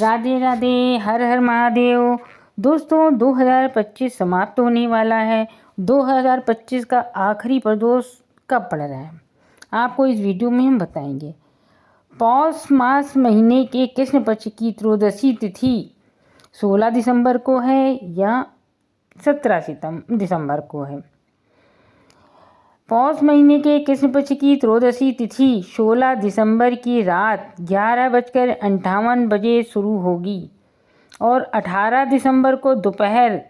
राधे राधे, हर हर महादेव। दोस्तों 2025 समाप्त होने वाला है। 2025 का आखिरी प्रदोष कब पड़ रहा है आपको इस वीडियो में हम बताएंगे। पौष मास महीने के कृष्ण पक्ष की त्रयोदशी तिथि 16 दिसंबर को है या 17 दिसंबर को है। पौष महीने के कृष्ण पक्ष की त्रयोदशी तिथि 16 दिसंबर की रात 11:58 शुरू होगी और 18 दिसंबर को दोपहर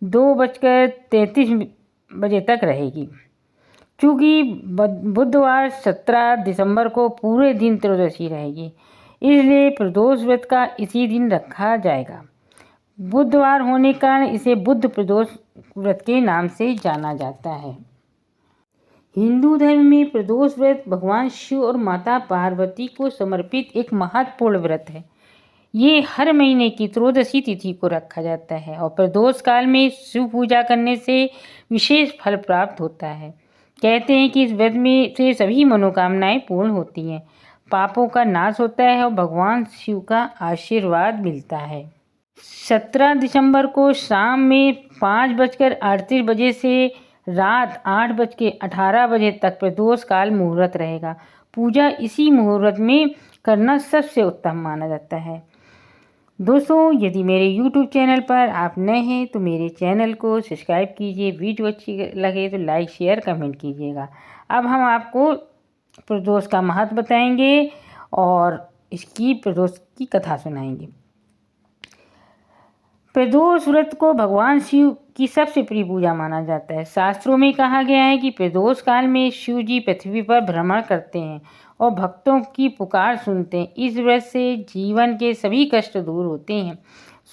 2:33 तक रहेगी। चूँकि बुधवार 17 दिसंबर को पूरे दिन त्रयोदशी रहेगी, इसलिए प्रदोष व्रत का इसी दिन रखा जाएगा। बुधवार होने के कारण इसे बुध प्रदोष व्रत के नाम से जाना जाता है। हिंदू धर्म में प्रदोष व्रत भगवान शिव और माता पार्वती को समर्पित एक महत्वपूर्ण व्रत है। ये हर महीने की त्रयोदशी तिथि को रखा जाता है और प्रदोष काल में शिव पूजा करने से विशेष फल प्राप्त होता है। कहते हैं कि इस व्रत में से सभी मनोकामनाएं पूर्ण होती हैं, पापों का नाश होता है और भगवान शिव का आशीर्वाद मिलता है। 17 दिसंबर को शाम में 5:38 से रात 8:18 तक प्रदोष काल मुहूर्त रहेगा। पूजा इसी मुहूर्त में करना सबसे उत्तम माना जाता है। दोस्तों, यदि मेरे YouTube चैनल पर आप नए हैं तो मेरे चैनल को सब्सक्राइब कीजिए। वीडियो अच्छी लगे तो लाइक शेयर कमेंट कीजिएगा। अब हम आपको प्रदोष का महत्व बताएंगे और इसकी प्रदोष की कथा सुनाएंगे। प्रदोष व्रत को भगवान शिव की सबसे प्रिय पूजा माना जाता है। शास्त्रों में कहा गया है कि प्रदोष काल में शिव जी पृथ्वी पर भ्रमण करते हैं और भक्तों की पुकार सुनते हैं। इस व्रत से जीवन के सभी कष्ट दूर होते हैं,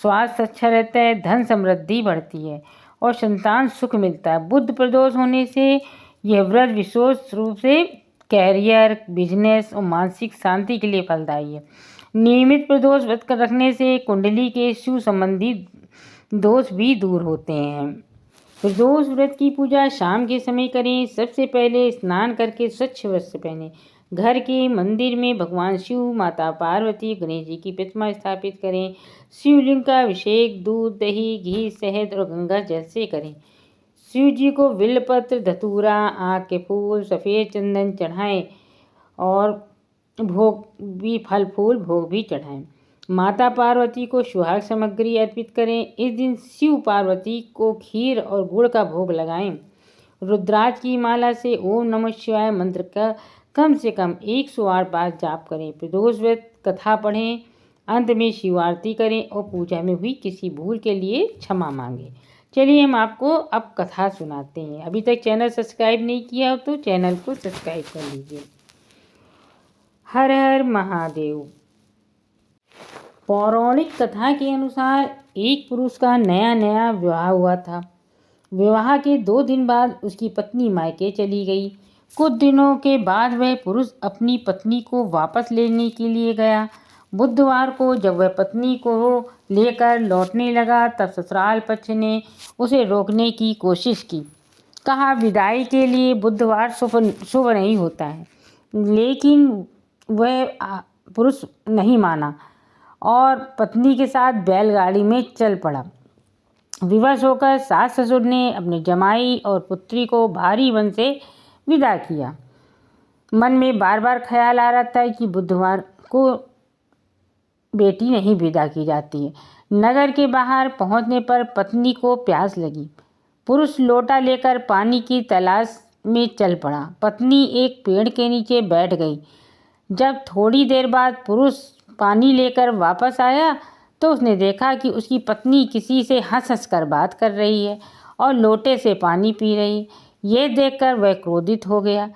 स्वास्थ्य अच्छा रहता है, धन समृद्धि बढ़ती है और संतान सुख मिलता है। बुध प्रदोष होने से यह व्रत विशेष रूप से कैरियर, बिजनेस और मानसिक शांति के लिए फलदायी है। नियमित प्रदोष व्रत रखने से कुंडली के शिव संबंधी दोष भी दूर होते हैं। प्रदोष व्रत की पूजा शाम के समय करें। सबसे पहले स्नान करके स्वच्छ वस्त्र पहने। घर के मंदिर में भगवान शिव, माता पार्वती, गणेश जी की प्रतिमा स्थापित करें। शिवलिंग का अभिषेक दूध, दही, घी, शहद और गंगा जल से करें। शिव जी को बिल्वपत्र, धतूरा, आक के फूल, सफ़ेद चंदन चढ़ाएं और भोग भी फल फूल भोग भी चढ़ाएं। माता पार्वती को सुहाग सामग्री अर्पित करें। इस दिन शिव पार्वती को खीर और गुड़ का भोग लगाएं। रुद्राक्ष की माला से ओम नमः शिवाय मंत्र का कम से कम 108 बार जाप करें। प्रदोष व्रत कथा पढ़ें। अंत में शिव आरती करें और पूजा में हुई किसी भूल के लिए क्षमा मांगें। चलिए हम आपको अब कथा सुनाते हैं। अभी तक चैनल सब्सक्राइब नहीं किया हो तो चैनल को सब्सक्राइब कर लीजिए। हर हर महादेव। पौराणिक कथा के अनुसार एक पुरुष का नया विवाह हुआ था। विवाह के 2 दिन बाद उसकी पत्नी मायके चली गई। कुछ दिनों के बाद वह पुरुष अपनी पत्नी को वापस लेने के लिए गया। बुधवार को जब वह पत्नी को लेकर लौटने लगा तब ससुराल पक्ष ने उसे रोकने की कोशिश की। कहा विदाई के लिए बुधवार शुभ नहीं होता है, लेकिन वह पुरुष नहीं माना और पत्नी के साथ बैलगाड़ी में चल पड़ा। विवश होकर सास ससुर ने अपने जमाई और पुत्री को भारी वन से विदा किया। मन में बार बार ख्याल आ रहा था कि बुधवार को बेटी नहीं विदा की जाती है। नगर के बाहर पहुंचने पर पत्नी को प्यास लगी। पुरुष लोटा लेकर पानी की तलाश में चल पड़ा। पत्नी एक पेड़ के नीचे बैठ गई। जब थोड़ी देर बाद पुरुष पानी लेकर वापस आया तो उसने देखा कि उसकी पत्नी किसी से हंस कर बात कर रही है और लोटे से पानी पी रही है। ये देखकर वह क्रोधित हो गया।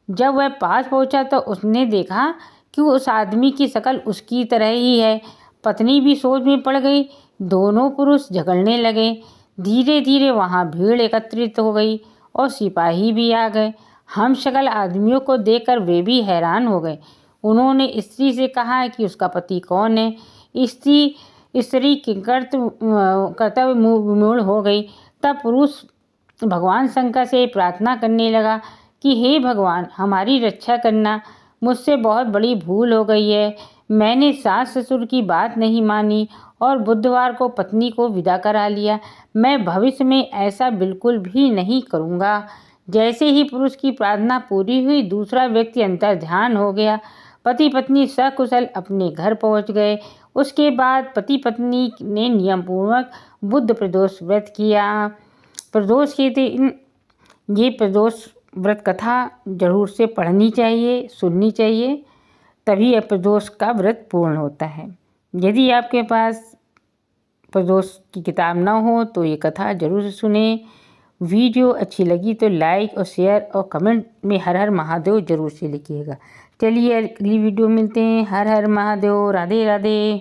जब वह पास पहुंचा तो उसने देखा कि उस आदमी की शक्ल उसकी तरह ही है। पत्नी भी सोच में पड़ गई। दोनों पुरुष झगड़ने लगे। धीरे धीरे वहाँ भीड़ एकत्रित हो गई और सिपाही भी आ गए। हम शक्ल आदमियों को देखकर वे भी हैरान हो गए। उन्होंने स्त्री से कहा कि उसका पति कौन है। स्त्री कर्तव्य मूढ़ हो गई। तब पुरुष भगवान शंकर से प्रार्थना करने लगा कि हे भगवान, हमारी रक्षा करना, मुझसे बहुत बड़ी भूल हो गई है। मैंने सास ससुर की बात नहीं मानी और बुधवार को पत्नी को विदा करा लिया। मैं भविष्य में ऐसा बिल्कुल भी नहीं करूँगा। जैसे ही पुरुष की प्रार्थना पूरी हुई, दूसरा व्यक्ति अंतर्ध्यान हो गया। पति पत्नी सकुशल अपने घर पहुंच गए। उसके बाद पति पत्नी ने नियमपूर्वक बुद्ध प्रदोष व्रत किया। प्रदोष के दिन ये प्रदोष व्रत कथा जरूर से पढ़नी चाहिए, सुननी चाहिए, तभी यह प्रदोष का व्रत पूर्ण होता है। यदि आपके पास प्रदोष की किताब ना हो तो ये कथा जरूर से सुने। वीडियो अच्छी लगी तो लाइक और शेयर और कमेंट में हर हर महादेव जरूर से लिखिएगा। चलिए अगली वीडियो मिलते हैं। हर हर महादेव। राधे राधे।